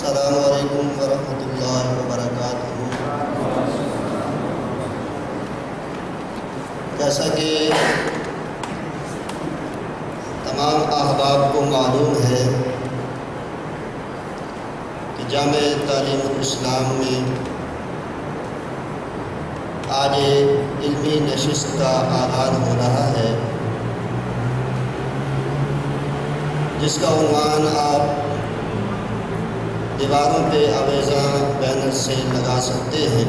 السلام علیکم ورحمۃ اللہ وبرکاتہ۔ جیسا کہ تمام احباب کو معلوم ہے کہ جامع تعلیم الاسلام میں آج علمی نشست کا آغاز ہو رہا ہے، جس کا عنوان آپ دیواروں پہ آویزاں بینر سے لگا سکتے ہیں۔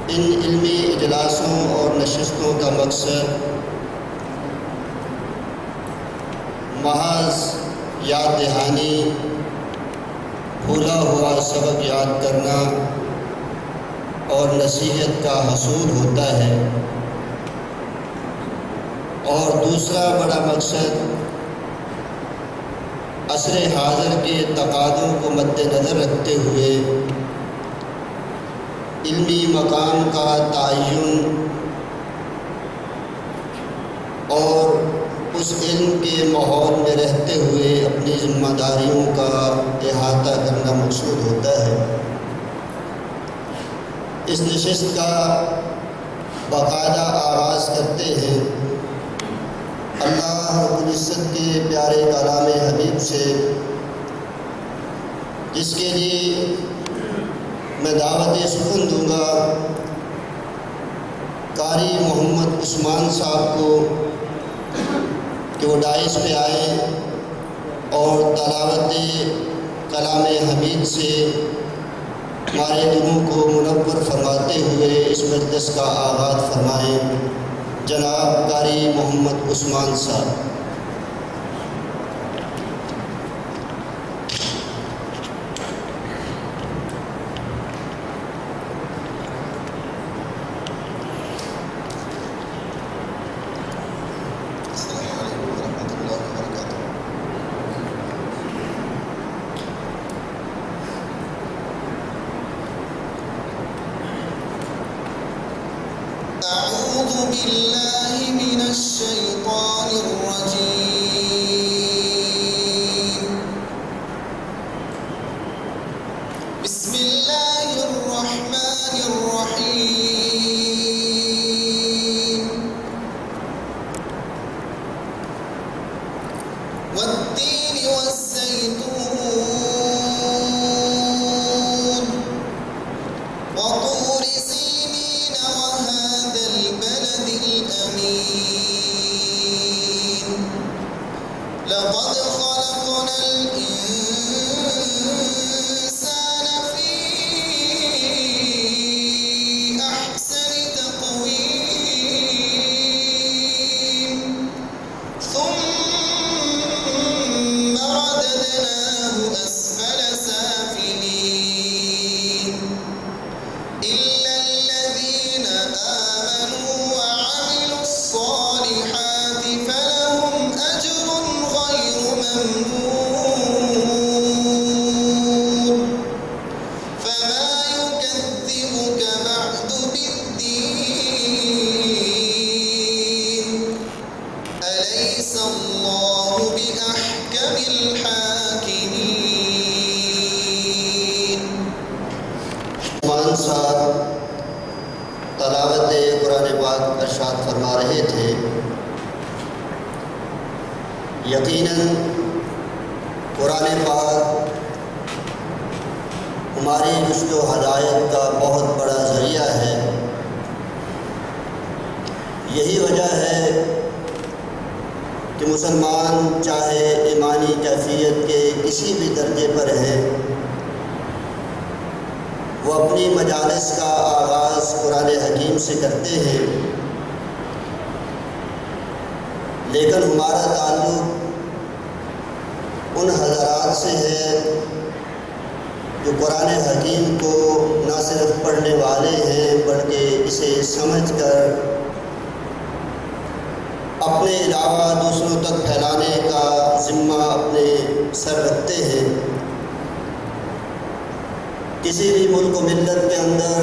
ان علمی اجلاسوں اور نشستوں کا مقصد محض یاد دہانی، بھولا ہوا سبق یاد کرنا اور نصیحت کا حصول ہوتا ہے، اور دوسرا بڑا مقصد عصر حاضر کے تقاضوں کو مد نظر رکھتے ہوئے علمی مقام کا تعین اور اس علم کے ماحول میں رہتے ہوئے اپنی ذمہ داریوں کا احاطہ کرنا مقصود ہوتا ہے۔ اس نشست کا باقاعدہ آغاز کرتے ہیں اللہ رب العزت کے پیارے کلام حبیب سے، جس کے لیے میں دعوت سخن دوں گا قاری محمد عثمان صاحب کو کہ وہ ڈائس پہ آئیں اور تلاوت کلام حمید سے ہمارے دلوں کو منور فرماتے ہوئے اس مجلس کا آغاز فرمائیں۔ جناب قاری محمد عثمان صاحب۔ أعوذ بالله من الشيطان الرجيم بسم الله الرحمن الرحيم والتين والزيتون وطور سينين وهذا البلد الأمين لقد خلقنا الإنسان في أحسن تقويم ثم رددناه أسفل سافلين إلا الذين آمنوا وعملوا الصالحات فلهم أجر غير ممنون فما يكذبك بعد بالدين أليس الله بأحكم الحاكمين۔ عثمان صاحب تلاوت قرآن پاک ارشاد فرما رہے تھے، یقیناً قرآن پاک ہماری رشد و ہدایت کا بہت بڑا ذریعہ ہے۔ یہی وجہ ہے کہ مسلمان چاہے ایمانی کیفیت کے کسی بھی درجے پر ہے، وہ اپنی مجالس کا آغاز قرآن حکیم سے کرتے ہیں، لیکن ہمارا تعلق ان حضرات سے ہے جو قرآن حکیم کو نہ صرف پڑھنے والے ہیں بلکہ اسے سمجھ کر اپنے علاوہ دوسروں تک پھیلانے کا ذمہ اپنے سر رکھتے ہیں۔ کسی بھی ملک و ملت کے اندر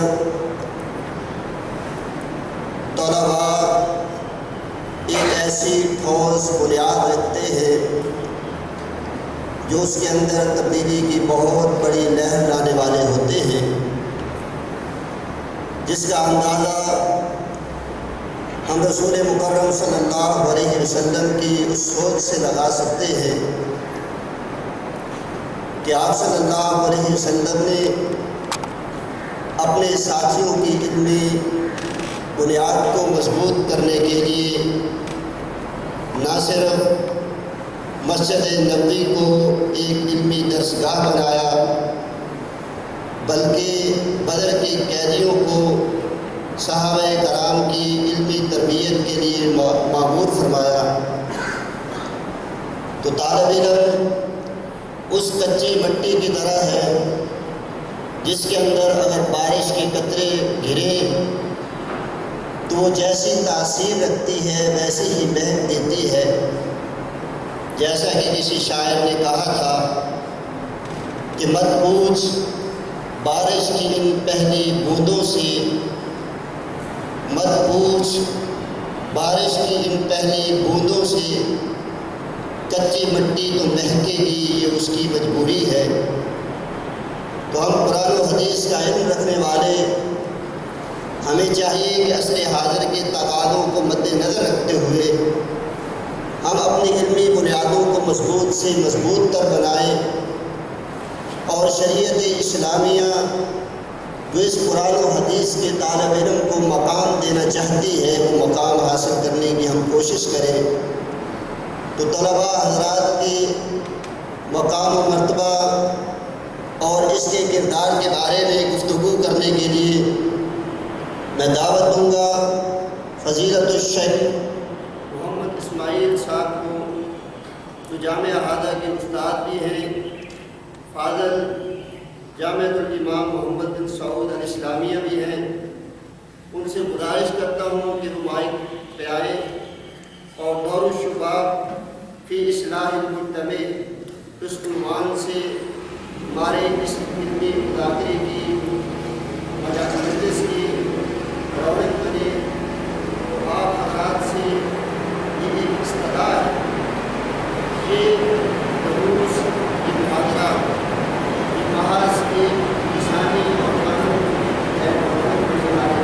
طلباء ایک ایسی ٹھوس بنیاد رکھتے ہیں جو اس کے اندر تبدیلی کی بہت بڑی لہر لانے والے ہوتے ہیں، جس کا اندازہ ہم رسول مکرم صلی اللہ علیہ وسلم کی اس سوچ سے لگا سکتے ہیں کہ آپ صلی اللہ علیہ وسلم نے اپنے ساتھیوں کی علمی بنیاد کو مضبوط کرنے کے لیے نہ صرف مسجد نبوی کو ایک علمی درسگاہ بنایا، بلکہ بدر کے قیدیوں کو صحابہ کرام کی علمی تربیت کے لیے معمور فرمایا۔ تو طالب علم اس کچی مٹی کی طرح ہے جس کے اندر اگر بارش کے قطرے گریں تو وہ جیسی تاثیر رکھتی ہے ویسے ہی مہک دیتی ہے۔ جیسا کہ کسی شاعر نے کہا تھا کہ مت پوچھ بارش کی ان پہلی بوندوں سے، مت پوچھ بارش کی ان پہلی بوندوں سے، کچی مٹی تو مہکے گی، یہ اس کی مجبوری ہے۔ تو ہم قرآن و حدیث کا علم رکھنے والے ہمیں چاہیے کہ عصر حاضر کے تقاضوں کو مد نظر رکھتے ہوئے ہم اپنی علمی بنیادوں کو مضبوط سے مضبوط تر بنائیں اور شریعت اسلامیہ جو اس قرآن و حدیث کے طالب علم کو مقام دینا چاہتی ہے وہ مقام حاصل کرنے کی ہم کوشش کریں۔ تو طلباء حضرات کے مقام و مرتبہ اور اس کے کردار کے بارے میں گفتگو کرنے کے لیے میں دعوت دوں گا فضیلت الشیخ محمد اسماعیل صاحب کو، جو جامعہ احاطہ کے استاد بھی ہیں، فاضل جامعۃ الامام محمد بن سعود الاسلامیہ بھی ہیں۔ ان سے گزارش کرتا ہوں کہ وہ مائک پہ آئے اور دور الشباب فی اصلاح المجتمع اس عنوان سے ہمارے اس علمی مذاکرے کی مجلس کی رونق بنے۔ آپ حضرات سے یہ ایک استدعا ہے، یہ دروس، یہ محاضرہ، یہ محض ایک نشانی اور قانون ہے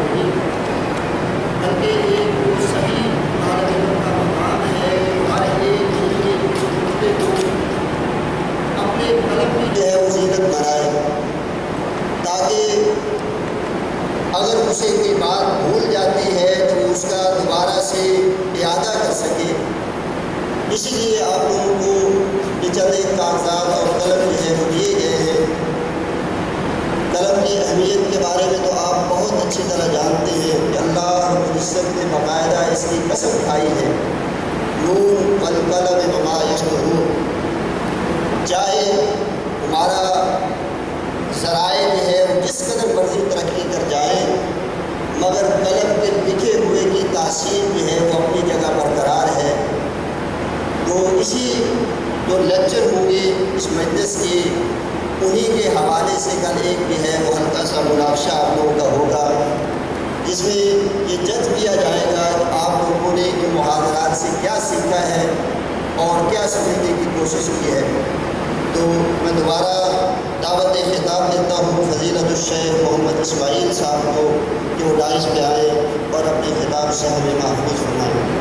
نہیں، بلکہ ایک وہ صحیح طالب علم کا مقام ہے جو ہر ایک علمی نقطے کو اپنے قلم کی جو ہے وہ زینت بنائے، تاکہ اگر اسے کوئی بات بھول جاتی ہے تو وہ اس کا دوبارہ سے اعادہ کر سکے۔ اسی لیے آپ لوگوں کو یہ چند ایک کاغذات اور قلم جو ہے وہ دیے گئے ہیں۔ قلم کی اہمیت کے بارے میں تو آپ بہت اچھی طرح جانتے ہیں کہ اللہ رب العزت نے باقاعدہ اس کی قسم کھائی ہے، نون والقلم وما یسطرون۔ چاہے ہمارا ذرائع جو ہے وہ جس قدر مرضی ترقی کر جائیں، مگر قلم کے لکھے ہوئے کی تاثیر جو ہے وہ اپنی جگہ برقرار ہے۔ تو اسی جو لیکچر ہوں گے اس مجلس کے، انہی کے حوالے سے کل ایک بھی ہے وہ ہلکا سا مناقشہ آپ لوگوں کا ہوگا، جس میں یہ جج کیا جائے گا کہ آپ لوگوں نے ان محاضرات سے کیا سیکھا ہے اور کیا سمجھنے کی کوشش کی ہے۔ تو میں دوبارہ دعوت خطاب دیتا ہوں فضیلت الشیخ محمد اسماعیل صاحب کو کہ وہ ڈائز پہ آئیں اور اپنے خطاب سے ہمیں محفوظ فرمائیں۔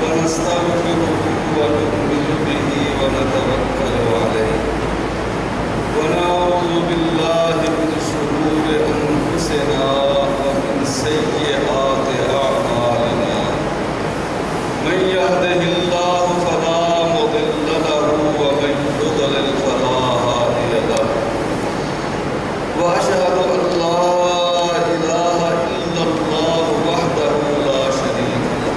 ونستغفره ونؤمن به ونتوكل عليه ونعوذ بالله من شرور أنفسنا ومن سيئات أعمالنا من يهده الله فلا مضل له ومن يضلل فلا هادي له وأشهد أن لا إله إلا الله وحده لا شريك له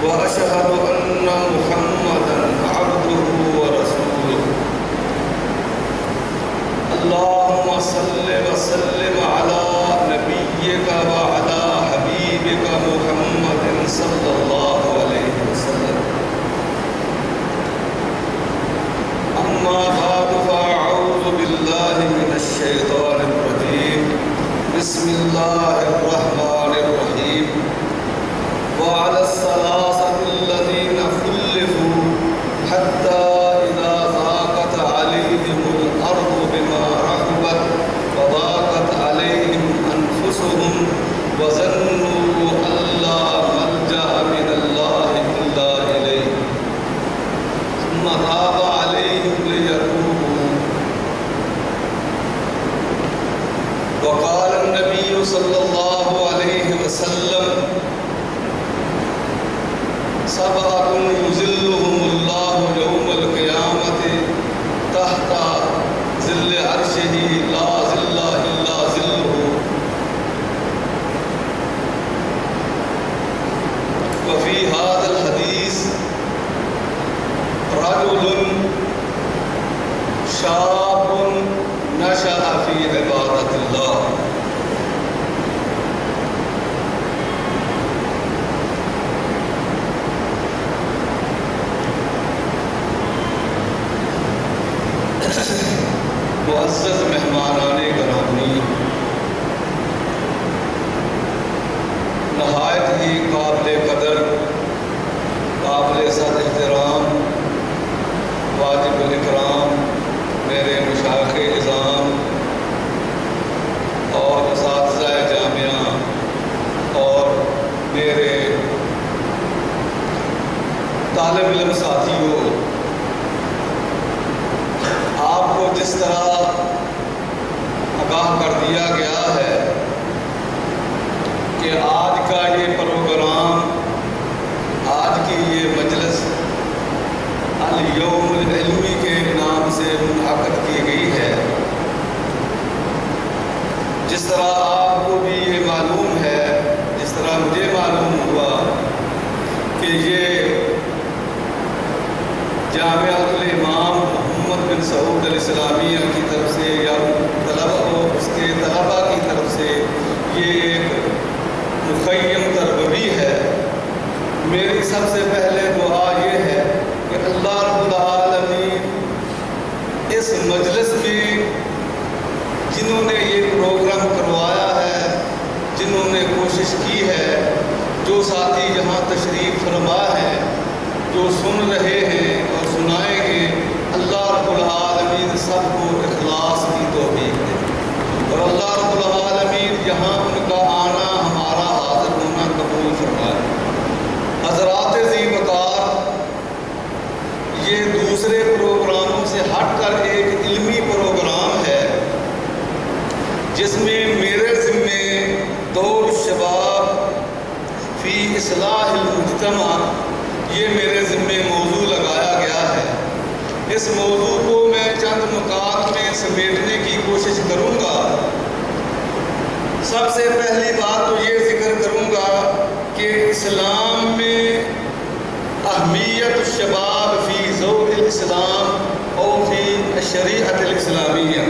وأشهد أن محمدا عبده ورسوله اللهم صل وسلم على نبيك وعلى حبيبك محمد صلى الله عليه وسلم أما بعد فأعوذ بالله من الشيطان الرجيم بسم الله الرحمن الرحيم وعلى الثلاثة الذين خلفوا حتى إذا ضاقت عليهم الأرض بما رحبت وضاقت عليهم أنفسهم وظنوا أن لا ملجأ من الله إلا إليه ثم تاب عليهم ليتوبوا وقال النبي صلى الله عليه وسلم سبعة يظلهم الله يوم القيامة تحت ظل عرشه لا ظل إلا ظله وفي هذا الحديث رجل شاب نشأ في عبادة الله معزز مہمانان گرامی، نہایت ہی قابل قدر، قابل صد احترام، واجب الاکرام میرے مشائخ اعظام اور اساتذہ جامعہ اور میرے طالب علم ساتھیوں، آپ کو جس طرح آگاہ کر دیا گیا ہے کہ آج کا یہ پروگرام، آج کی یہ مجلس الیوم العلمی کے نام سے منعقد کی گئی ہے، جس طرح آپ کو بھی یہ معلوم ہے، جس طرح مجھے معلوم ہوا کہ یہ جامعہ الامام محمد بن سعود الاسلامیہ کی طرف سے یا طلبہ و اس کے طلبہ کی طرف سے یہ ایک مخیم تربوی ہے۔ میری سب سے پہلے دعا یہ ہے کہ اللہ رب العالمین اس مجلس میں جنہوں نے یہ پروگرام کروایا ہے، جنہوں نے کوشش کی ہے، جو ساتھی یہاں تشریف فرما ہیں، جو سن رہے ہیں اور سنائیں گے، اللہ رب العالمین سب کو اخلاص کی توفیق دے، اور اللہ رب العالمین یہاں ان کا آنا، ہمارا حاضر ہونا قبول فرمائے۔ حضرات ذی وقار، یہ دوسرے پروگراموں سے ہٹ کر ایک علمی پروگرام ہے جس میں میرے ذمے دور الشباب فی اصلاح المجتمع، یہ میرے ذمے موضوع لگایا گیا ہے۔ اس موضوع کو میں چند نکات میں سمیٹنے کی کوشش کروں گا۔ سب سے پہلی بات تو یہ ذکر کروں گا کہ اسلام میں اہمیت الشباب فی ضوء الاسلام اور فی الشریعت الاسلامیہ،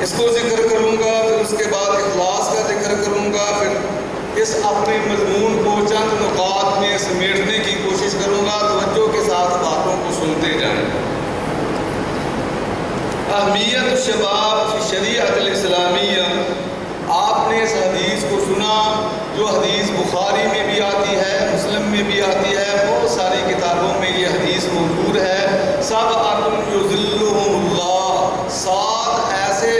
اس کو ذکر کروں گا، پھر اس کے بعد اخلاص کا ذکر کروں گا، پھر اس اپنے مضمون کو چند نکات میں سمیٹنے کی کوشش کروں گا۔ توجہ کے ساتھ باتوں کو سنتے جائیں۔ اہمیت الشباب فی شریعت الاسلامیہ، آپ نے اس حدیث کو سنا جو حدیث بخاری میں بھی آتی ہے، مسلم میں بھی آتی ہے، بہت ساری کتابوں میں یہ حدیث موجود ہے۔ سبعۃ یظلھم اللہ، 7 ایسے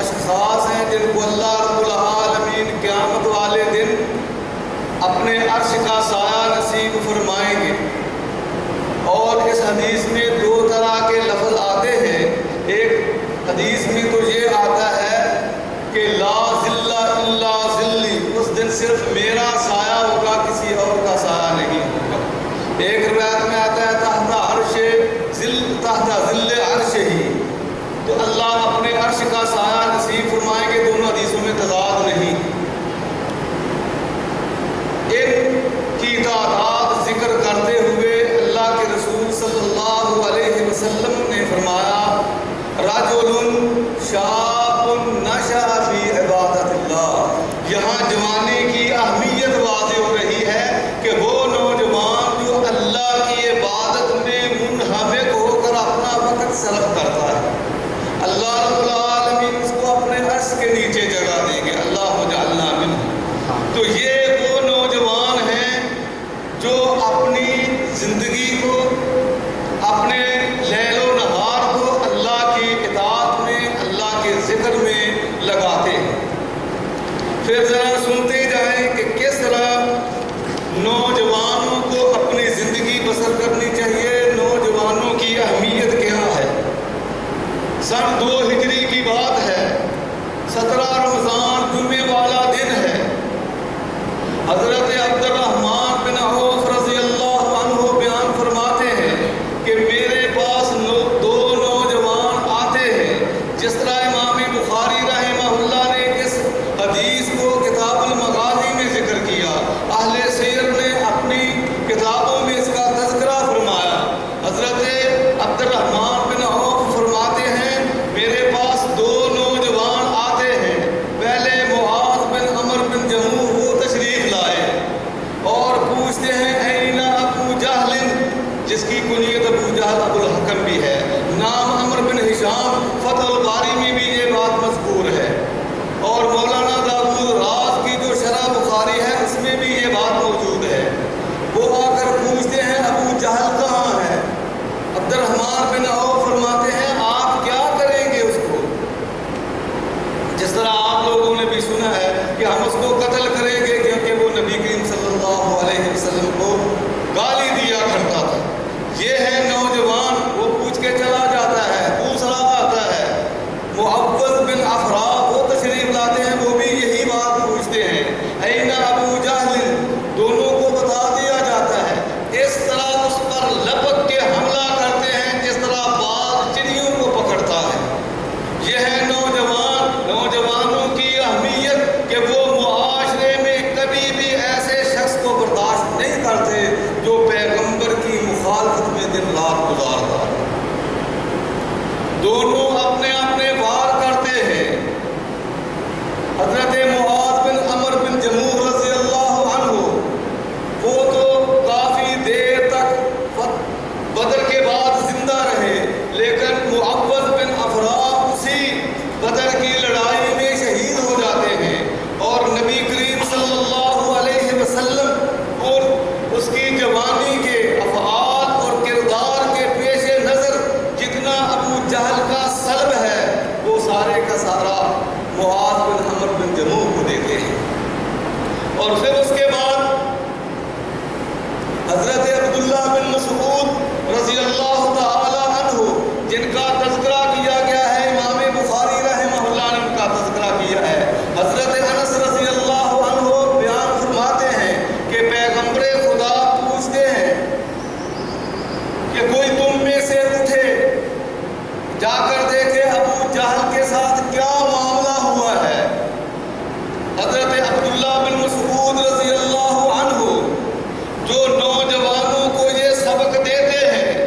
اشخاص ہیں جن کو اللہ رب العالمین قیامت والے دن اپنے عرش کا سایہ نصیب فرمائیں گے۔ اور اس حدیث میں 2 طرح کے لفظ آتے ہیں، ایک حدیث میں تو یہ آتا ہے کہ لا ظل الا ظلی، اس دن صرف میرا سایہ ہوگا، کسی اور کا سایہ نہیں ہوگا۔ ایک روایت میں آتا ہے تحت ظل عرش ہی، تو اللہ اپنے عرش کا سایہ نصیب فرمائیں گے۔ دونوں حدیثوں میں تضاد نہیں۔ ان کی تعداد ذکر کرتے ہوئے اللہ کے رسول صلی اللہ علیہ وسلم نے فرمایا رجل شاب نشأ فی عبادت اللہ۔ یہاں جوانی کی اہمیت واضح ہو رہی ہے کہ وہ نوجوان جو اللہ کی عبادت میں منہمک ہو کر اپنا وقت صرف کرتا ہے، اللہ رب العالمین اس کو اپنے عرش کے نیچے جگہ دیں گے، اللہ اجعلنا منہ۔ تو یہ وہ نوجوان ہیں جو اپنی زندگی کو، اپنے لیل و نہار کو اللہ کی اطاعت میں، اللہ کے ذکر میں لگاتے ہیں۔ پھر ذرا سنتے جائیں کہ کس طرح نوجوانوں کو اپنی زندگی بسر کرنی چاہیے، نوجوانوں کی اہمیت کیا ہے۔ سن 2 ہجری کی بات ہے، 17 رمضان جمعے والا دن ہے۔ حضرت عبد الرحمن بن عوف رضی اللہ عنہ بیان فرماتے ہیں کہ میرے پاس 2 نوجوان آتے ہیں۔ جس طرح امام بخاری رحمہ اللہ نے اس حدیث کو کتاب المغازی میں ذکر کیا، اہل سیر نے اپنی کتابوں میں اس کا تذکرہ فرمایا۔ حضرت عبد الرحمن بن عوف فرماتے ہیں میرے پاس 2 نوجوان آتے ہیں۔ پہلے معاذ بن عمر بن جموح وہ تشریف لائے اور پوچھتے ہیں این ابو جہل، جس کی کنیت ابو جہل ابو الحکم بھی ہے، نام عمر بن ہشام، فتح الباری میں بھی یہ بات مذکور ہے، اور مولانا داؤد راز کی جو شرح بخاری ہے اس میں بھی یہ بات موجود ہے۔ وہ آ کر پوچھتے ہیں ابو جہل کہاں ہے؟ عبد الرحمن بن عوف فرماتے ہیں آپ کیا کریں گے اس کو؟ جس طرح آپ لوگوں نے بھی سنا ہے کہ ہم اس کو قتل کریں گے، کیونکہ وہ نبی کریم صلی اللہ علیہ وسلم کو گالی دیا کرتا تھا۔ یہ ہے نوجوان، وہ پوچھ کے چلا جاتا ہے۔ دوسرا آتا ہے معوذ بن افرا، وہ تشریف لاتے ہیں، وہ بھی یہی بات پوچھتے ہیں این ابو جہل، دونوں کو بتا دیا جاتا ہے۔ اس طرح اس پر لپک کے حملہ کرتے ہیں جس طرح باز چڑیوں کو پکڑتا ہے۔ یہ ہے نوجوانوں کی اہمیت کہ وہ معاشرے میں کبھی بھی ایسے شخص کو برداشت نہیں کرتے جو پیغمبر کی مخالفت میں دن رات گزارتا ہے۔ دونوں اپنے اپنے وار کرتے ہیں۔ حضرت معاذ بن عمر بن جموح رضی اللہ عنہ وہ تو کافی دیر تک بدر کے بعد زندہ رہے، لیکن معوذ بن افرا اسی بدر کی لڑائی میں شہید ہو جاتے ہیں، اور نبی کریم صلی اللہ علیہ وسلم اور اس کی جوانی کے افعال اور کردار کے پیش نظر جتنا ابو جہل کا سلب ہے وہ سارے کا سارا معاذ بن عمر بن جموح کو دیتے ہیں۔ اور پھر اس کے بعد حضرت عبداللہ بن مسعود رضی اللہ تعالی عنہ جن کا تذکرہ کیا گیا ہے، امام بخاری رحمہ اللہ نے ان کا تذکرہ کیا ہے۔ حضرت انس رضی اللہ عنہ بیان فرماتے ہیں کہ پیغمبر خدا پوچھتے ہیں کہ کوئی تم میں سے اٹھے جا کر دیکھے ابو جہل کے ساتھ کیا معاملہ ہوا ہے۔ حضرت عبداللہ بن مسعود رضی اللہ عنہ جو نوجوانوں کو یہ سبق دیتے ہیں،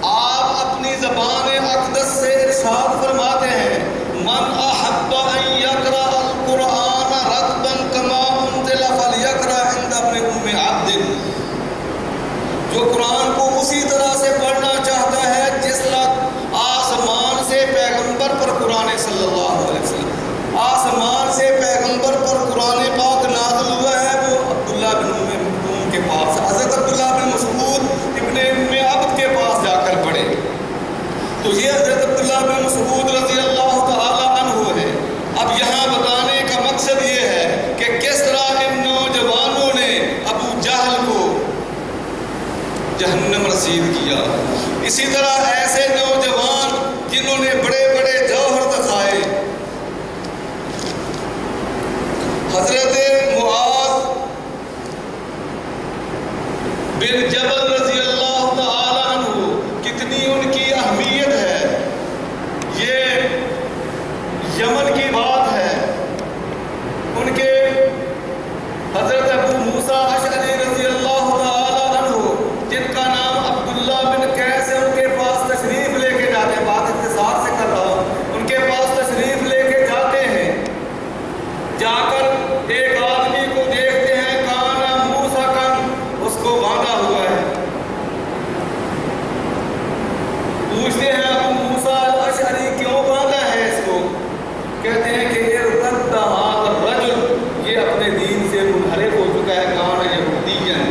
آپ اپنی زبان اقدس سے ارشاد فرماتے ہیں من احب ان یقرأ القرآن رتبا کما انزل فلیقرأ عند ابن ام عبد، جو قرآن کو اسی طرح سے پڑھنا چاہتا ہے جس طرح آسمان سے پیغمبر پر قرآن صلی اللہ علیہ وسلم، آسمان سے پیغمبر پر قرآن پاک نازل ہوا ہے، وہ عبداللہ بن ام کے پاس، حضرت عبداللہ بن مسعود ابن ام عبد کے پاس جا کر پڑھے۔ تو یہ حضرت عبداللہ بن مسعود رضی اللہ تعالی عنہ ہے۔ اب یہاں بتانے کا مقصد یہ ہے کہ کس طرح ان نوجوانوں نے ابو جہل کو جہنم رسید کیا۔ اسی طرح ایسے نوجوان جنہوں انہوں نے بڑے بڑے جوہر دکھائے. حضرت معاذ بن جبل رضی اللہ تعالی عنہ کتنی ان کی اہمیت ہے. یہ یمن کی بات ہے. ان کے حضرت ابو موسیٰ اشعری رضی اللہ تعالی عنہ جن کا نام عبداللہ بن قیس ہے، ان کے پاس تشریف لے کے جاتے ہیں. بات اختصار سے کر رہا ہوں. ان کے پاس تشریف لے کے جاتے ہیں. جا کر ایک آدمی کو دیکھتے ہیں، کانا موسیٰ کن، اس کو باندھا ہوا ہے. پوچھتے ہیں ابو موسیٰ اشعری کیوں باندھا ہے اس کو؟ کہتے ہیں کہ ارتد هذا الرجل، یہ اپنے دین سے منحرف ہو چکا ہے. کانا یہودیاً.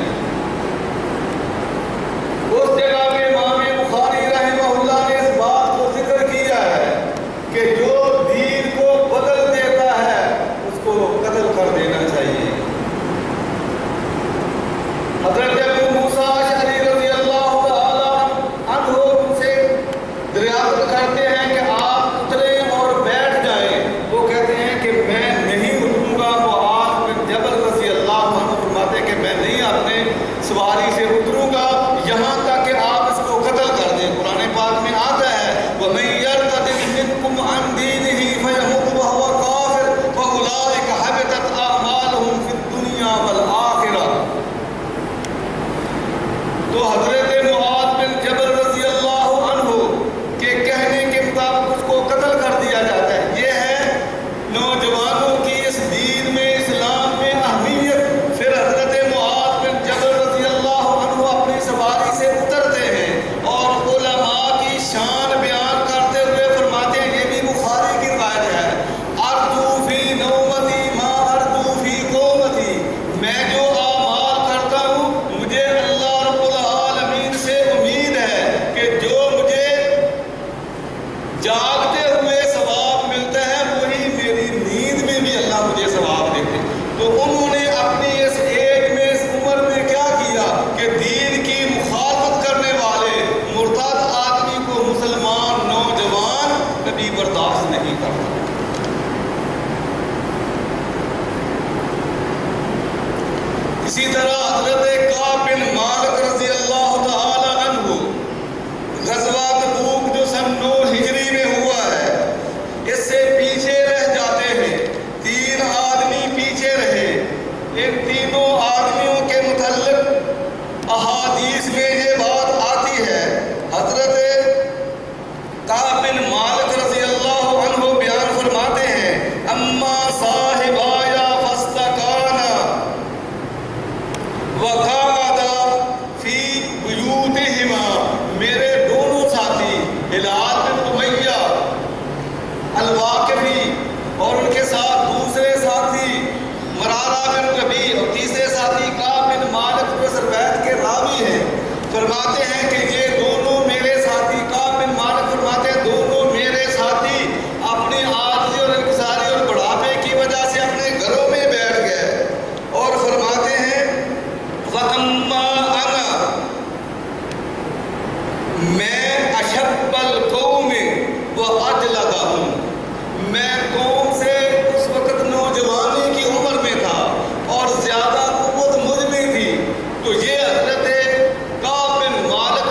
اس جگہ پہ امام بخاری رحمہ اللہ نے اس بات کو ذکر کیا ہے کہ جو دین کو بدل دیتا ہے اس کو قتل کر دینا چاہیے. حضرت ابو موسیٰ اشعری رضی اللہ تعالی عنہ ان سے دریافت کرتے ہیں کہ آپ اتریں اور بیٹھ جائیں. وہ کہتے ہیں کہ میں نہیں اتروں گا. معاذ بن جبل رضی اللہ عنہ فرماتے ہیں کہ میں نہیں اپنے سواری سے اتروں گا یہاں تک کہ آپ اس کو قتل کر دیں. قرآن پاک میں آتا ہے وَمَن يَرْتَدِدْ مِنْكُمْ عَنْ دِينِهِ فَيَمُتْ وَهُوَ كَافِرٌ فَأُولَٰئِكَ حَبِطَتْ أَعْمَالُهُمْ فِي الدُّنْيَا وَالْآخِرَةِ. تو حضرت معاذ بن جبل رضی اللہ عنہ کے کہنے کے مطابق اس کو قتل کر دیا جاتا ہے. یہ ہے نوجوانوں کی اس دین میں، اسلام میں اہمیت. پھر حضرت معاذ بن جبل رضی اللہ عنہ اپنی سواری سے اترتے ہیں اور علماء کی شان بیان کرتے ہوئے فرماتے ہیں، یہ بھی بخاری کی روایت ہے، اردو فی نومتی ما اردو فی قومتی. میں جو اعمال کرتا ہوں مجھے اللہ رب العالمین سے امید ہے کہ جو مجھے جاگتے ہوئے ثواب ملتا ہے وہی میری نیند میں بھی اللہ مجھے ثواب دیتے. تو انہوں نے اپنی اس ایج میں، اس عمر میں کیا کیا کہ دین کی مخالفت کرنے والے مرتد آدمی کو مسلمان نوجوان کبھی برداشت نہیں کرتا. اسی طرح حضرت کعب بن مالک رضی اللہ تعالی عنہ غزوہ تبوک جو سن 9 ہجری میں ہوا ہے، اس سے پیچھے رہ جاتے ہیں. 3 آدمی پیچھے رہے. ان تینوں آدمیوں کے متعلق احادیث میں یہ بات آتی ہے. حضرت کعب بن مالک رضی اللہ عنہ بیان فرماتے ہیں، اما صاحبایا فاستکانا وقعدا فی بیوتہما. میرے دونوں ساتھی ہلال بن امیہ الواقفی اور ان کے ساتھ دوسرے ساتھی مرارہ بن ربیع اور تیسرے ساتھی کعب بن مالک جو سربیت کے راوی ہیں، فرماتے ہیں کہ یہ دونوں میرے ساتھی. کعب بن مالک فرماتے ہیں دونوں میرے ساتھی اپنی عاجزی اور انکساری اور بڑھاپے کی وجہ سے اپنے گھروں میں بیٹھ گئے اور فرماتے ہیں وَأَمَّا أَنَا، میں اشب القوم وَأَجْلَدَهُمْ، میں قوم سے اس وقت نوجوانی کی عمر میں تھا اور زیادہ قوت مجھ میں تھی. تو یہ حضرت کعب بن مالک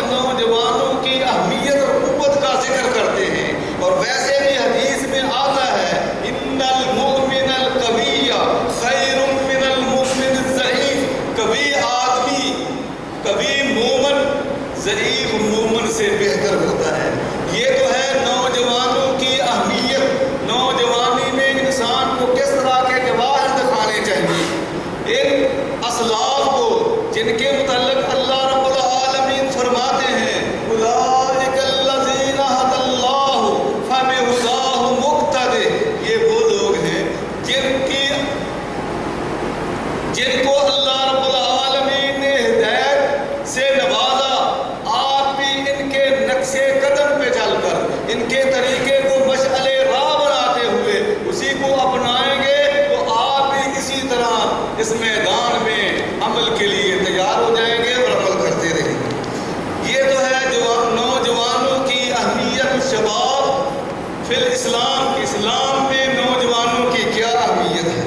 اسلام میں نوجوانوں کی کیا اہمیت ہے۔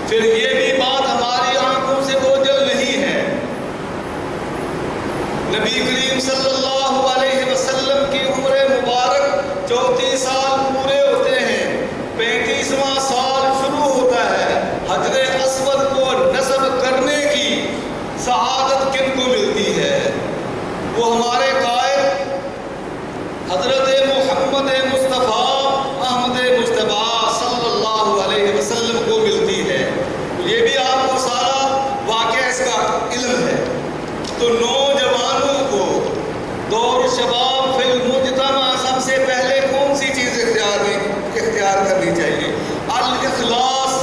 پھر یہ بھی بات ہماری آنکھوں سے اوجھل نہیں ہے۔ نبی کریم صلی اللہ علیہ وسلم کی عمر مبارک 34 سال پورے ہوتے ہیں، 35واں سال شروع ہوتا ہے۔ حجر اسود کو نصب کرنے کی سعادت کن کو ملتی ہے؟ وہ ہمارے قائد حضرت محمد مصطفیٰ احمد مجتبیٰ صلی اللہ علیہ وسلم کو ملتی ہے۔ یہ بھی آپ کو سارا واقعہ اس کا علم ہے۔ تو نوجوانوں کو دور شباب فی المجتمع سب سے پہلے کون سی چیز اختیار کرنی چاہیے؟ الاخلاص۔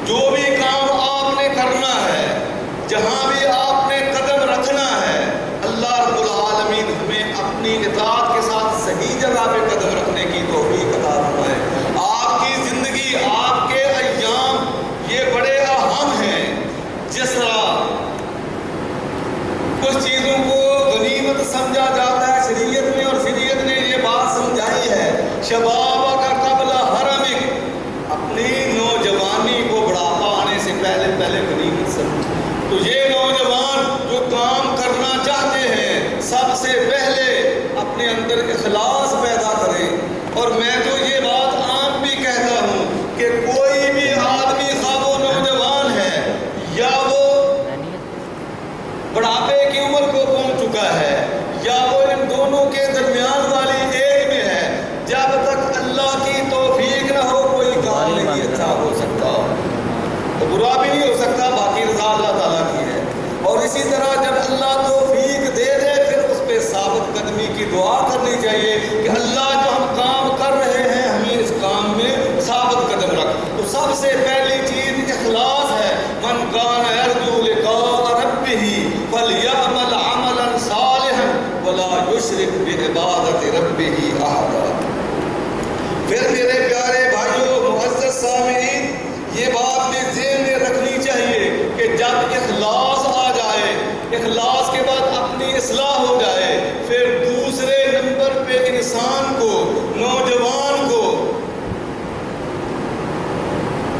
جو بھی کام آپ نے کرنا ہے، جہاں بھی آپ نے قدم رکھنا ہے، اللہ رب العالمین ہمیں اپنی اطاعت کے ساتھ صحیح جگہ پہ قدم رکھنے کی توفیق عطا فرمائے۔ آپ کی زندگی، آپ کے ایام یہ بڑے اہم ہیں۔ جس طرح کچھ چیزوں کو غنیمت سمجھا جاتا ہے شریعت میں، اور شریعت نے یہ بات سمجھائی ہے، شباب کا قبل حرمک، اپنی نوجوانی کو بڑھاپا آنے سے پہلے غنیمت سمجھو۔ تو یہ نوجوان جو کام کرنا چاہتے ہیں، سب سے پہلے اپنے اندر اخلاص پیدا کریں۔ اور میں تو یہ بات عام بھی کہتا ہوں کہ کوئی بھی آدمی خواہ وہ نوجوان ہے یا وہ بڑھاپے کی عمر کو پہنچ چکا ہے یا وہ ان دونوں کے درمیان والی ایج میں ہے، جب تک اللہ کی توفیق نہ ہو کوئی کام نہیں اچھا ہو سکتا، برا بھی نہیں ہو سکتا، باقی رضا اللہ تعالیٰ کی ہے۔ اور اسی طرح جب اللہ توفیق دے دے پھر اس پہ ثابت قدمی کی دعا کرنی چاہیے کہ اللہ جو ہم کام کر رہے ہیں ہمیں اس کام میں ثابت قدم رکھ۔ تو سب سے پہلی چیز اخلاص ہے۔ من کان یرجو لقاء ربہ فلیعمل عملا صالحا ولا یشرک بعبادۃ ربہ احدا۔ پھر میرے پیارے بھائیوں، معزز سامعین، یہ بات بھی ذہن میں رکھنی چاہیے کہ جب اخلاص آ جائے، اخلاص کے بعد اپنی اصلاح ہو جائے، پھر دوسرے نمبر پہ انسان کو، نوجوان کو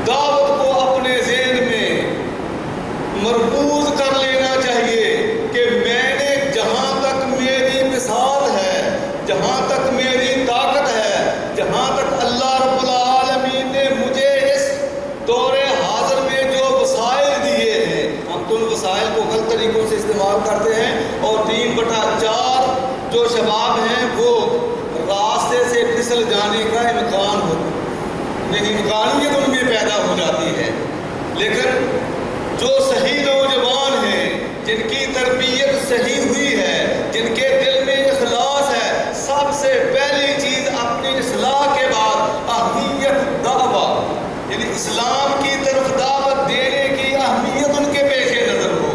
دعوت کو اپنے ذہن میں مرکوز کر لینا چاہیے کہ میں نے جہاں تک میری بساط ہے، جہاں تک میری طاقت ہے، جہاں تک اللہ رب العالمین نے مجھے اس دور حاضر میں جو وسائل دیے ہیں، ہم تو ان وسائل کو غلط طریقوں سے استعمال کرتے ہیں، اور 3/4 جو شباب ہیں وہ راستے سے پھسل جانے کا امکان ہو، لیکن امکانیت ان میں پیدا ہو جاتی ہے۔ لیکن جو صحیح نوجوان ہیں، جن کی تربیت صحیح ہوئی ہے، جن کے دل میں اخلاص ہے، سب سے پہلی چیز اپنی اصلاح کے بعد اہمیت دعوت، یعنی اسلام کی طرف دعوت دینے کی اہمیت ان کے پیش نظر ہو۔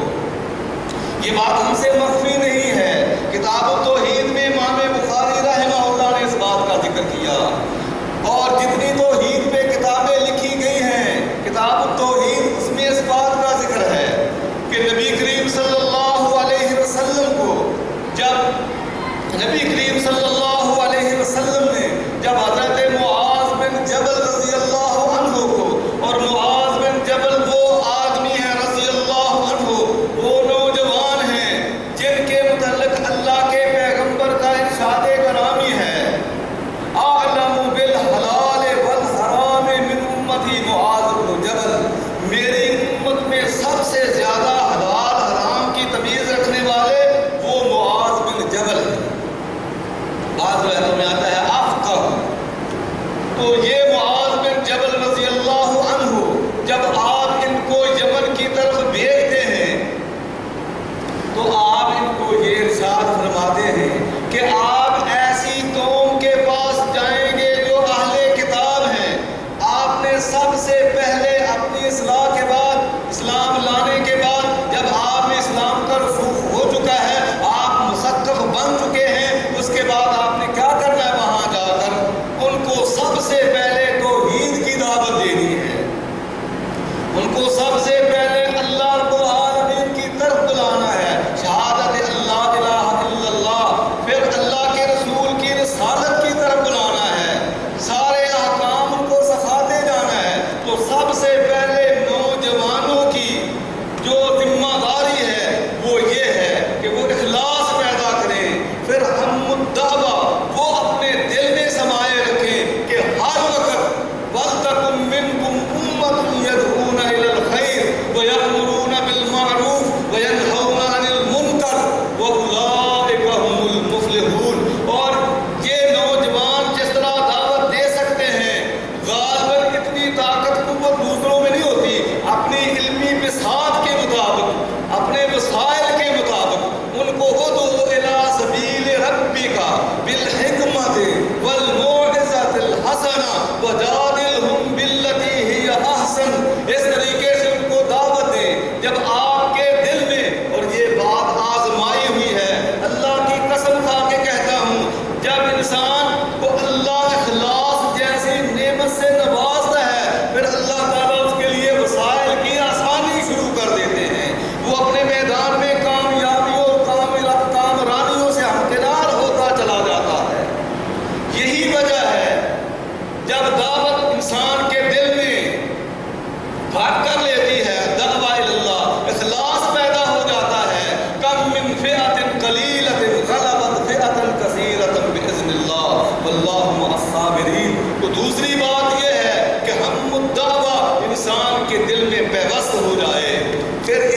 یہ بات ہم سے مخفی نہیں ہے۔ کتاب التوحید میں امام بخاری رحمہ اللہ نے اس بات کا ذکر کیا، اور جتنی توحید پہ کتابیں لکھی گئی ہیں، کتاب التوحید اس میں اس بات کا ذکر ہے کہ نبی کریم صلی اللہ علیہ وسلم کو جب نبی کریم صلی اللہ علیہ وسلم نے جب حضرت معاذ بن جبل رضی اللہ عنہ کو اور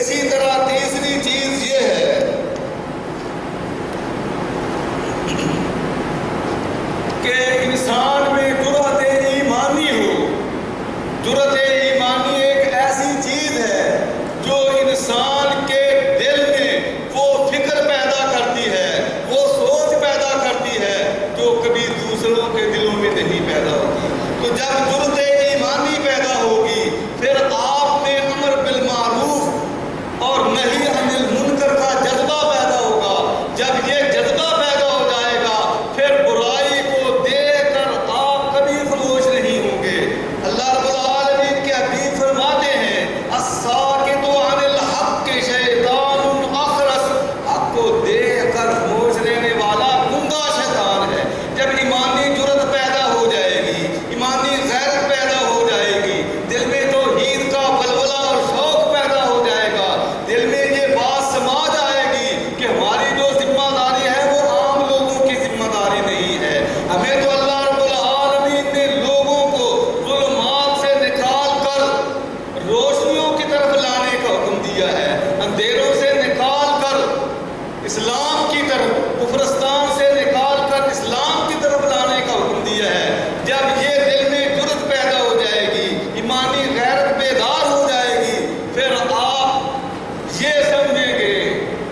اسی طرح تیسری چیز یہ ہے کہ انسان میں جرأت ایمانی ہو. جرأت ایمانی ایک ایسی چیز ہے جو انسان کے دل میں وہ فکر پیدا کرتی ہے، وہ سوچ پیدا کرتی ہے جو کبھی دوسروں کے دلوں میں نہیں پیدا ہوتی. تو جب جرأت ایمانی پیدا ہوگی پھر آپ میں امر بالمعروف اور نہی عن المنکر کا جذبہ پیدا ہوگا. جب یہ جذبہ پیدا ہو جائے گا پھر برائی کو دیکھ کر آپ کبھی خاموش نہیں ہوں گے. اللہ رب العالمین کے حبیب فرماتے ہیں الساکت عن الحق شیطان اخرس. حق کو دیکھ کر خاموش رہنے والا گنگا شیطان ہے. جب ایمانی جرأت پیدا ہو جائے گی، ایمانی غیرت پیدا ہو جائے گی، دل میں توحید کا ولولہ اور شوق پیدا ہو جائے گا، دل میں یہ بات سما جائے گی کہ ہماری جو ذمہ داری ہے وہ عام لوگوں کی ذمہ داری نہیں ہے. ہمیں تو اللہ رب العالمین نے لوگوں کو ظلمات سے نکال کر روشنیوں کی طرف لانے کا حکم دیا ہے، اندھیروں سے نکال کر اسلام کی طرف، کفرستان سے نکال کر اسلام کی طرف لانے کا حکم دیا ہے. جب یہ دل میں جرأت پیدا ہو جائے گی، ایمانی غیرت بیدار ہو جائے گی، پھر آپ یہ سمجھیں گے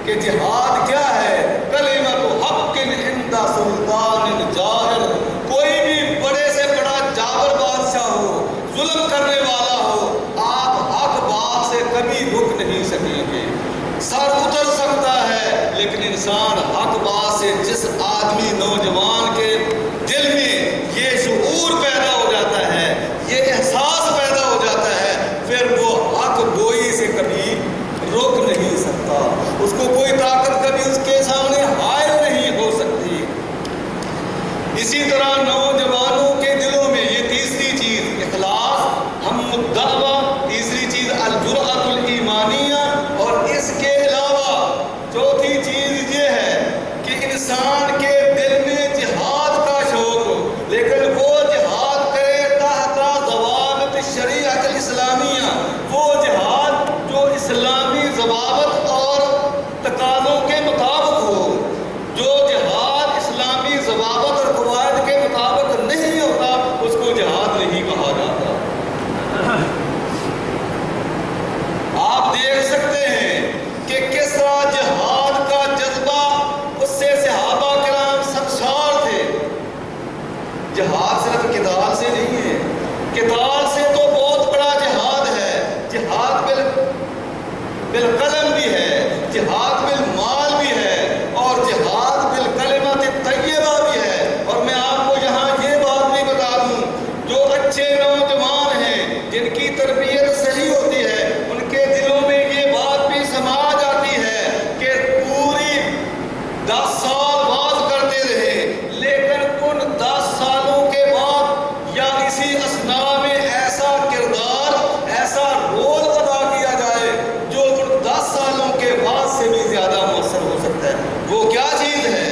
کہ جہاد کیا ہے. کلمۃ حق عند سلطان جاہر. کوئی بھی بڑے سے بڑا جابر بادشاہ ہو، ظلم کرنے والا ہو، آپ حق بات سے کبھی رک نہیں سکیں گے. سر اتر سکتا ہے لیکن انسان حق بات سے، جس آدمی نوجوان کے دل میں یہ شعور پیدا ہو جاتا ہے، یہ احساس پیدا ہو جاتا ہے، پھر وہ حق گوئی سے کبھی روک نہیں سکتا. اس کو کوئی طاقت کبھی اس کے سامنے حائل نہیں ہو سکتی. اسی طرح نوجوانوں کے دلوں میں یہ تیسری چیز اخلاص، ہم الدعوہ، تیسری چیز الجرأۃ الایمانیہ، اور اس کے علاوہ چوتھی چیز یہ ہے کہ انسان کے دل میں جہاد کا شوق ہو، لیکن وہ جہاد کرے تحت ضوابط شریعت الاسلامیہ. وہ جہاد جو اسلامی ضوابط اور تقاضوں کے مطابق ہو. جو جہاد اسلامی ضوابط اور قواعد کے مطابق نہیں ہوتا اس کو جہاد نہیں کہا جاتا. آپ دیکھ سکتے ہیں کہ کس طرح جہاد کا جذبہ اس سے صحابہ کرام سرشار تھے. جہاد صرف قتال سے نہیں ہے، قتال سے تو بہت بڑا جہاد ہے. جہاد بالقلم بھی ہے، جہاد بالمال بھی ہے، اور جہاد بالکلمۃ الطیبہ بھی ہے. اور میں آپ کو یہاں یہ بات بھی بتا دوں، جو اچھے نوجوان ہیں جن کی تربیت صحیح ہوتی ہے، ان کے دلوں میں یہ بات بھی سما جاتی ہے کہ پوری 10 سال باز کرتے رہے، لیکن ان 10 سالوں کے بعد یا اسی اثنا میں ایسا کردار، ایسا رول ادا کیا جائے جو ان 10 سالوں کے بعد سے بھی زیادہ مؤثر ہو سکتا ہے. وہ کیا چیز ہے؟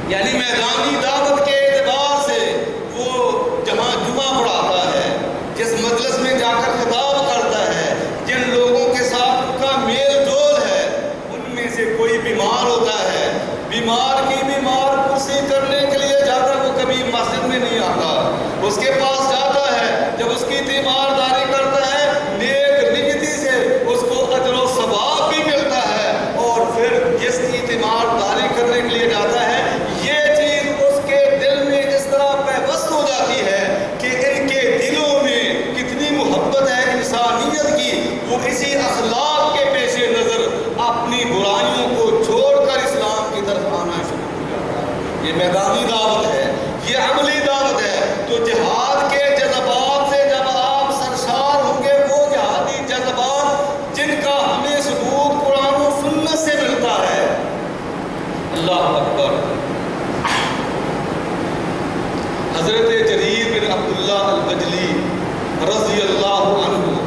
یعنی میدانی دعوت کے اعتبار سے وہ جہاں جمعہ پڑھاتا ہے، جس مجلس میں جا کر خطاب کرتا ہے، جن لوگوں کے ساتھ ان کا میل جول ہے، ان میں سے کوئی بیمار ہوتا ہے، بیمار کی بیمار کرسی کرنے کے لیے جاتا ہے، وہ کبھی مسجد میں نہیں آتا. اس کے پاس جاتا ہے، جب اس کی تیمارداری کرتا ہے، نیک نیتی سے اس کو اجر و ثواب بھی ملتا ہے. اور پھر جس کی تیمارداری کرنے کے لیے جاتا ہے، یہ چیز اس کے دل میں اس طرح پیوست ہو جاتی ہے کہ ان کے دلوں میں کتنی محبت ہے انسانیت کی. وہ اسی اخلاق کے پیش نظر اپنی برائیوں کو چھوڑ کر اسلام کی طرف آنا شروع ہو جاتا ہے. یہ میدانی دعوت ہے، یہ عملی دعوت ہے. تو جہاد کے جذبات سے جب آپ سرشار ہوں گے، وہ جہادی جذبات جن کا ہمیں ثبوت قرآن و سنت سے ملتا ہے. اللہ اکبر. حضرت جریر بن عبداللہ البجلی رضی اللہ عنہ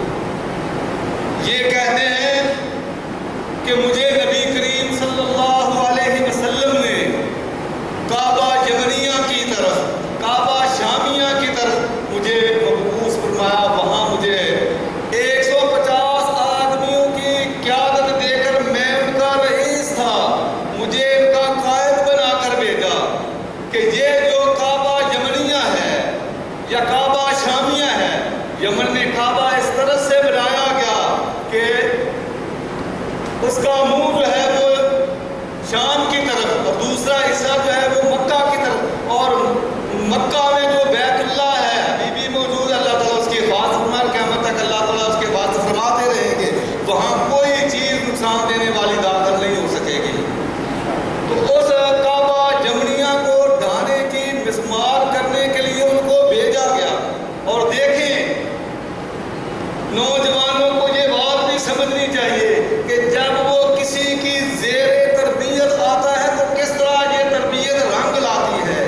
یہ کہتے ہیں کہ مجھے نبی کریم صلی اللہ علیہ وسلم نے کعبہ یمنیہ کی طرف، کعبہ شامیہ کی طرف مجھے مبعوث فرمایا. وہاں مجھے 150 آدمی وہاں کوئی چیز نقصان دینے والی داخل نہیں ہو سکے گی۔ تو اس کعبہ جمنیہ کو ڈھانے کی مسمار کرنے کے لیے ان کو بھیجا گیا۔ اور دیکھیں نوجوانوں کو یہ بات بھی سمجھنی چاہیے کہ جب وہ کسی کی زیر تربیت آتا ہے تو کس طرح یہ تربیت رنگ لاتی ہے۔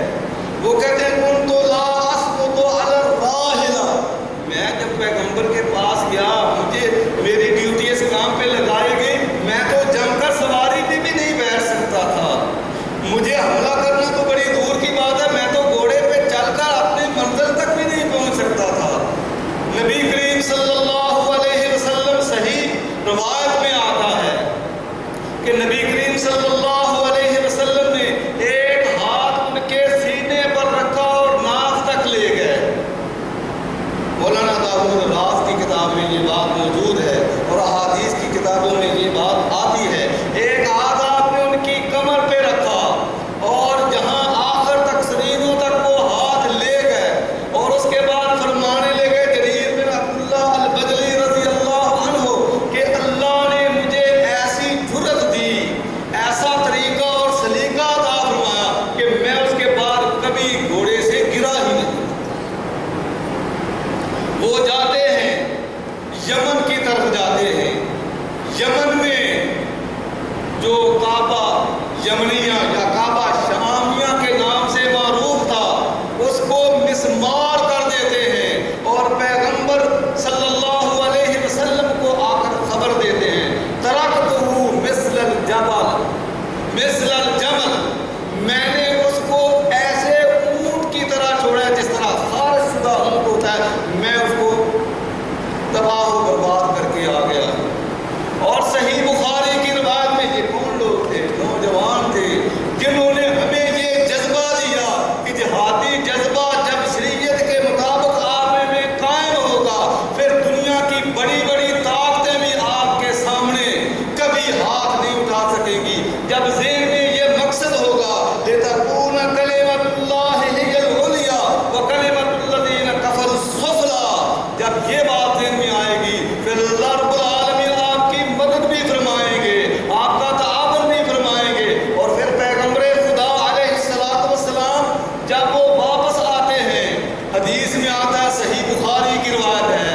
وہ کہتے ہیں کن تو لا اسقط علی الراحلہ، میں جب پیغمبر کے پاس گیا مجھے میری ڈیوٹی اس کام پہ لگائی گئی، میں تو جم کر سواری پہ بھی نہیں بیٹھ سکتا تھا، مجھے حملہ کرنا تو بڑی دور کی بات ہے، میں تو گھوڑے پہ چل کر اپنی منزل تک بھی نہیں پہنچ سکتا تھا۔ نبی کریم صلی اللہ علیہ وسلم صحیح روایت میں آتا ہے کہ نبی کریم صلی اللہ علیہ وسلم نے ایک ہاتھ ان کے سینے پر رکھا اور ناف تک لے گئے۔ مولانا داؤد راز کی کتاب میں یہ بات موجود ہے اور احادیث کی کتابوں میں یہ بات آتی ہے۔ ایک ہاتھ آپ نے ان کی کمر پہ رکھا اور جہاں آخر تک سرینوں تک وہ ہاتھ لے گئے اور اس کے بعد فرمانے لگے جریر بن عبداللہ البجلی رضی اللہ عنہ کہ اللہ نے مجھے ایسی جرأت دی، ایسا طریقہ اور سلیقہ عطا فرمایا کہ میں اس کے بعد کبھی گھوڑے سے گرا ہی نہیں۔ وہ جاتے ہیں یمن کی طرف جاتے ہیں۔ یمن میں جو کعبہ یمنیہ یا کعبہ شامیہ کے نام سے معروف تھا اس کو مسمار کر دیتے ہیں اور پیغمبر صلی اللہ علیہ وسلم کو آ کر خبر دیتے ہیں ترکتہ مثل الجبل مثل الجمل، میں نے اس کو ایسے اونٹ کی طرح چھوڑا ہے جس طرح خارج شدہ اونٹ ہوتا ہے، میں اس کو تباہ و برباد کر کے آ گیا۔ اور صحیح بخاری کی روایت میں یہ کون لوگ تھے؟ نوجوان تھے جنہوں نے ہمیں یہ جذبہ دیا کہ جہادی جذبہ جب شریعت کے مطابق آپ میں قائم ہوگا پھر دنیا کی بڑی بڑی طاقتیں بھی آپ کے سامنے کبھی ہاتھ نہیں اٹھا سکیں گی۔ جب ذہن میں یہ مقصد ہوگا لِتَكُونَ كَلِمَةُ اللَّهِ هِيَ الْعُلْيَا وَكَلِمَةُ الَّذِينَ كَفَرُوا السُّفْلَىٰ، جب یہ بات ذہن میں آئے گی پھر اللہ رب العالمین آپ کی مدد بھی فرمائیں گے، آپ کا تعاون بھی فرمائیں گے۔ اور پھر پیغمبر خدا علیہ السلام جب وہ واپس آتے ہیں، حدیث میں آتا ہے صحیح بخاری کی روایت ہے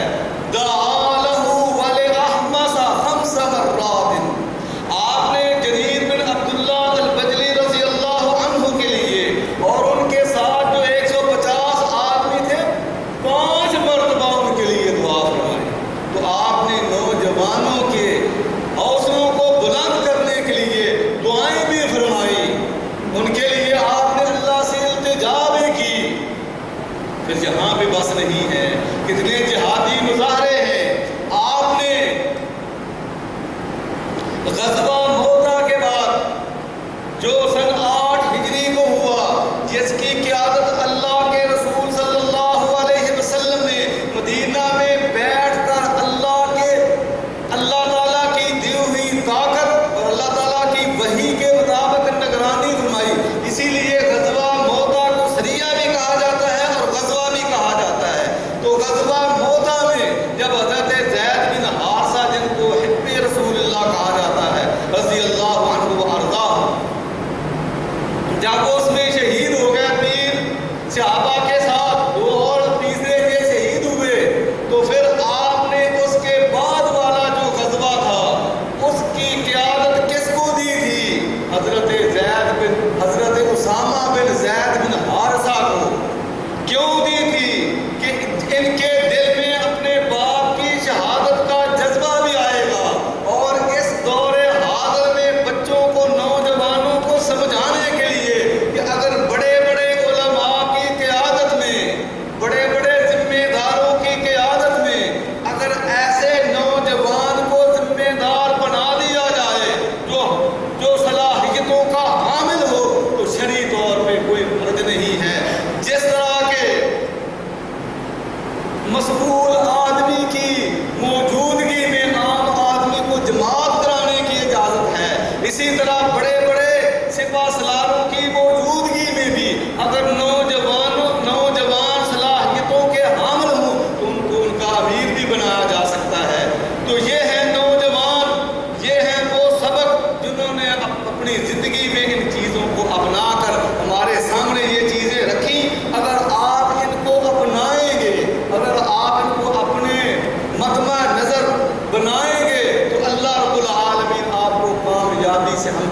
دعا لہ ولأحمس 5 مرات، آپ نے جریر بن عبداللہ البجلی رضی اللہ عنہ کے لیے اور ان کے ساتھ جو 150 آدمی تھے 5 مرتبہ ان کے لیے دعا فرمائی۔ تو آپ نے نوجوانوں کے حوصلوں کو بلند کرنے کے لیے دعائیں بھی فرمائی، ان کے لیے آپ نے اللہ سے التجا بھی کی۔ پھر یہاں بھی بس نہیں ہے، کتنے جہادی مظاہرے ہیں۔ آپ نے غزوہ موتا کے بعد جو سن 8 ہجری کو ہوا، جس کی قیادت اللہ کے رسول صلی اللہ علیہ وسلم نے مدینہ میں بیٹھ کر اللہ تعالیٰ کی دی ہوئی طاقت اور اللہ تعالیٰ کی وحی کے مطابق نگرانی فرمائی، اسی لیے غزوہ موتا کو سریہ بھی کہا جاتا ہے اور غزوہ بھی کہا جاتا ہے۔ تو غزوہ موتا میں جب حضرت زید بن حارثہ جن کو حب رسول اللہ کہا جاتا ہے،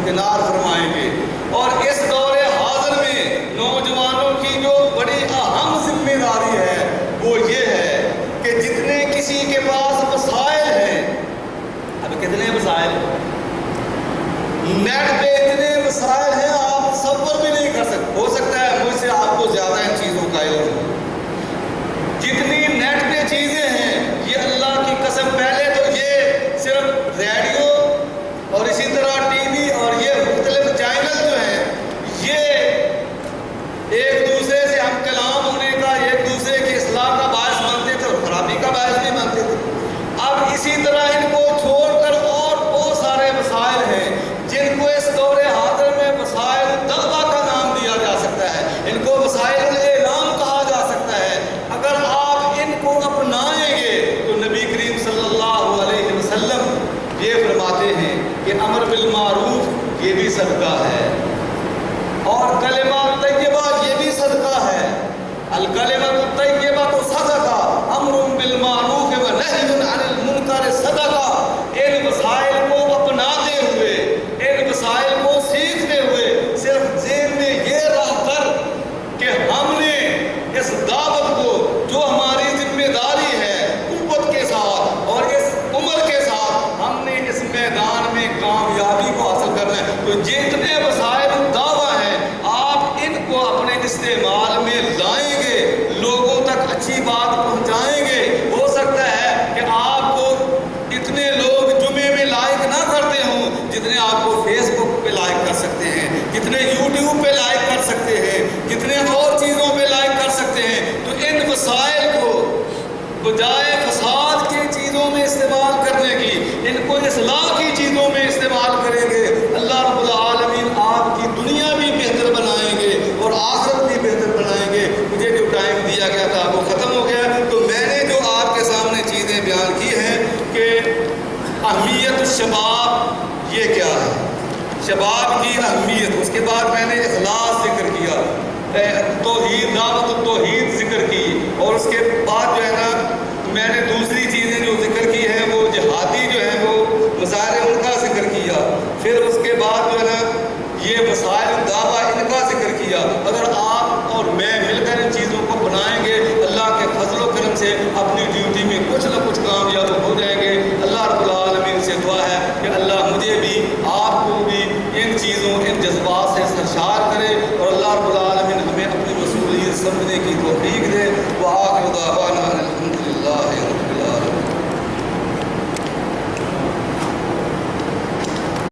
درکنار فرمائیں گے۔ اور اس دور حاضر میں نوجوانوں کی جو بڑی اہم ذمہ داری ہے وہ یہ ہے کہ جتنے کسی کے پاس وسائل ہیں، اب کتنے وسائل، نیٹ پہ اتنے وسائل ہیں آپ تصور بھی نہیں کر سکتے، ہو سکتا ہے مجھ سے آپ کو زیادہ ان چیزوں کا علم ہو۔ جتنی نیٹ پہ چیزیں ہیں، یہ اللہ کی قسم، پہلے تو یہ صرف ریڈیو اور اسی طرح ٹی وی اور یہ مختلف چینل جو ہیں، یہ ایک دوسرے سے ہم کلام ہونے کا، ایک دوسرے کی اصلاح کا باعث بنتے تھے اور خرابی کا باعث نہیں بنتے تھے۔ اب اسی طرح ان کو چھوڑ کر اور بہت سارے وسائل ہیں جن کو اس دور حاضر میں وسائل دعویٰ کا نام دیا جا سکتا ہے، ان کو وسائل اعلام کہا جا سکتا ہے۔ اگر آپ ان کو اپنائیں گے تو نبی کریم صلی اللہ علیہ وسلم یہ فرماتے ہیں کہ امر بالمعروف یہ بھی صدقہ ہے، اور کلمہ طیبہ یہ بھی صدقہ ہے۔ الکلمۃ الطیبہ تو صدقہ، امر بالمعروف و نہی عن المنکر صدقہ۔ ان وسائل کو اپناتے ہوئے، ان وسائل کو سیکھتے ہوئے، صرف ذہن میں یہ رہ کر کہ ہم نے اس دعوت کو جو ہماری ذمہ داری ہے قوت کے ساتھ اور اس عمر کے ساتھ ہم نے اس میدان میں کامیابی کو حاصل کرنا ہے، تو جتنے وسائل دعویٰ ہیں آپ ان کو اپنے استعمال میں لائیں گے، لوگوں تک اچھی بات پہنچائیں گے۔ ہو سکتا ہے کہ آپ کو اتنے لوگ جمعے میں لائک نہ کرتے ہوں جتنے آپ کو فیس بک پہ لائک کر سکتے ہیں، جتنے یوٹیوب پہ لائک کر سکتے ہیں، جتنے اور چیزوں پہ لائک کر سکتے ہیں۔ تو ان وسائل کو بجائے فساد کی چیزوں میں استعمال کرنے کی، ان کو اصلاح کی چیزوں میں استعمال کریں گے، اللہ رب العالمین آپ کی دنیا بھی بہتر بنائیں گے اور آخرت بھی بہتر بنائیں گے۔ مجھے جو ٹائم دیا گیا تھا وہ ختم ہو گیا، تو میں نے جو آپ کے سامنے چیزیں بیان کی ہیں کہ اہمیت شباب یہ کیا ہے، شباب کی اہمیت، اس کے بعد میں نے اخلاص ذکر کیا، توحید، دعوت التوحید ذکر کی، اور اس کے بعد جو ہے